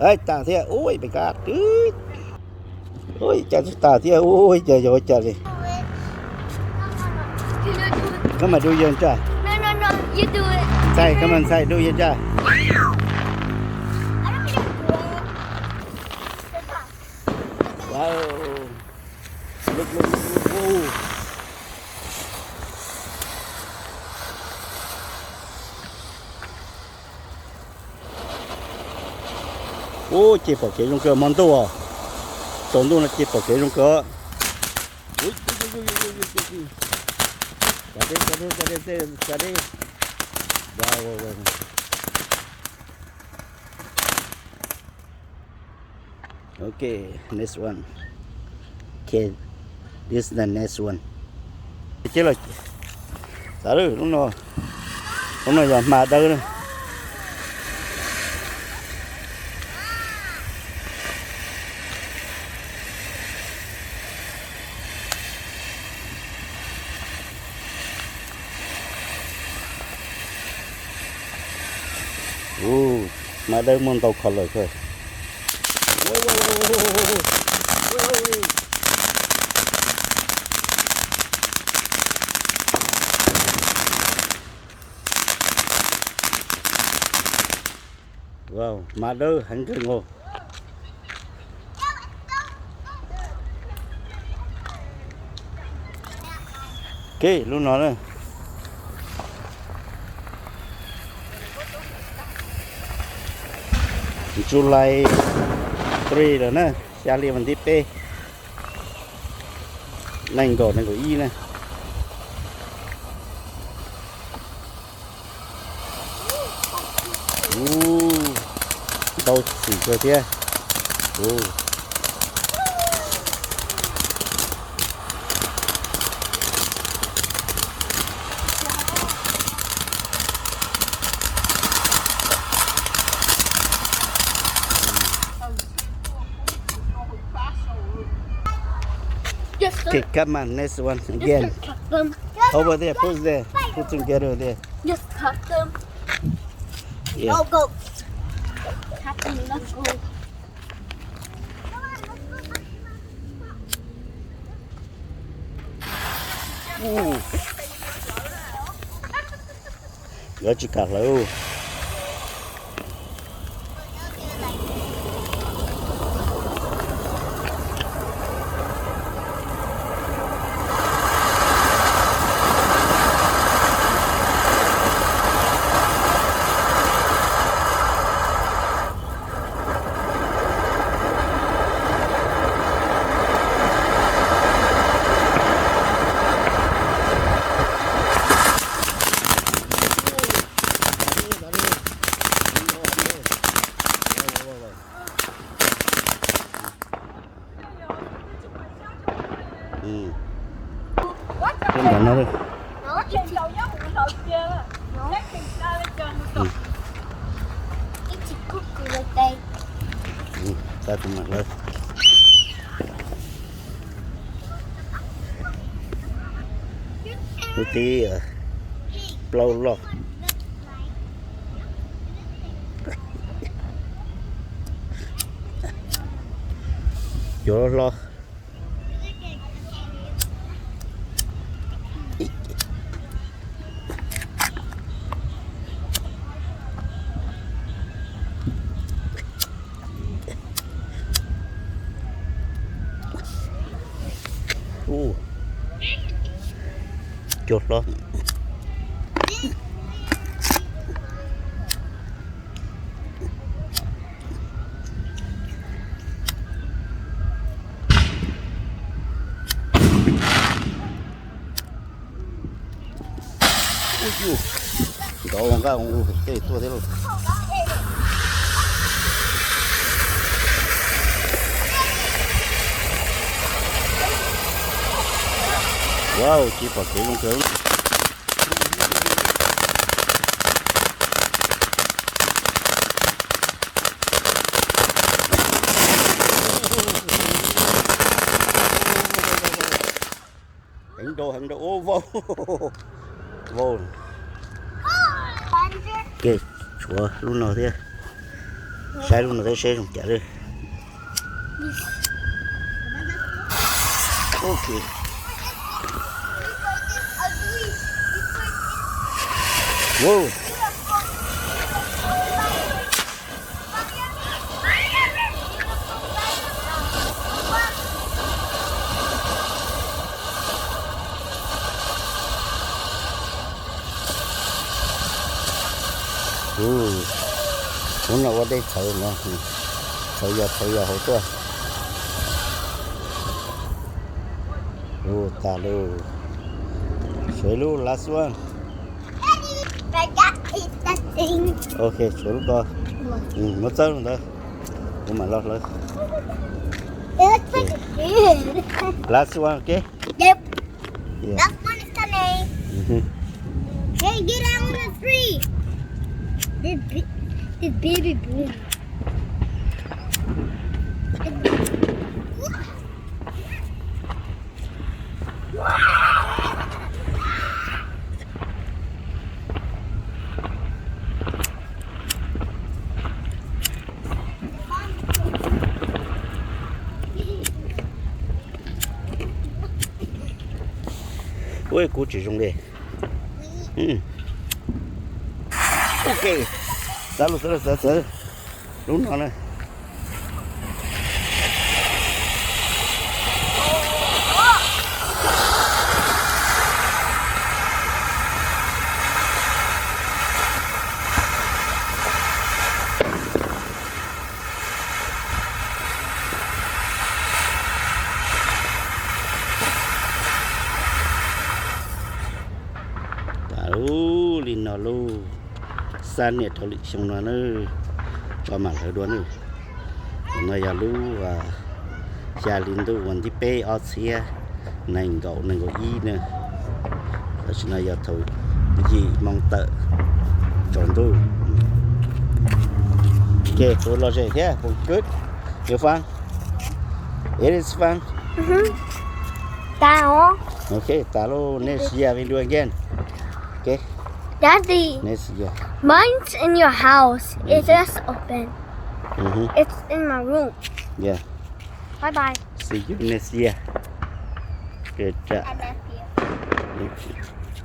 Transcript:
ấy tà thế ôi bị cát ôi chả tà thế ôi trời ơi trời đi come on do your try No, you do it. say come on say do your try wow look whoa ô chỉ bỏ cái trong cửa món đồ à trốn đồ là chỉ bỏ cái trong cửa ui cái đi wow okay next one okay this is the next one chứ là sao được lúc nào giờ mà đâu nữa mà đây muốn tàu khẩn rồi thôi wow mà đây hắn cứ ngô kì lúc nào đây July 3 rồi nè, xa liền mình tiếp pe, nành cổ y nè, đâu xỉ cơ thế, okay, come on, next one again. Over there, push there, put together there. Just cut them. Yeah. Go. Cut them, let's go. Gỡ chỉ cạc luôn. Cái này nó đi. Ta cùng mặt lên. Một tí lâu lo. Chỗ lo. Chuột đó đó con cá cái tua thế luôn wow chỉ phải kỹ con cứng hành đồ ô vô vô kì chúa luôn nào thế Sai luôn rồi, sai luôn, chả được. Ok. Wow. Muốn nào qua đây thử nữa, thử giờ hỗ trợ. Ta luôn, sửa luôn last one. But that is the thing. Ok, sửa luôn coi. Mất tới luôn đó. Nhưng mà lo. It looks pretty good. Last one, okay? Yep. Yeah. That one is coming. Hey, get out on the tree. This baby blue. Ôi, cô chỉ dùng đây. Ok. Tới. Đúng rồi nè. Lin nó luôn. San nhiệt thổ lịch xong nó nữa. Cho mà hơi đuối nữa. Nó giờ lú và gia linh tuวันที่เป้ออเซียนั่งเกาอีnữa. Đó là giờ thử gì mong tợ chọn tu. Okay, so lo chơi thế, good. You fun? It is fun. Down. Okay, talo next year we do again. Okay, Daddy, next year. mine's in your house. It's just open. It's in my room. Yeah. Bye bye. See you next year. Good job. I love you. Thank you.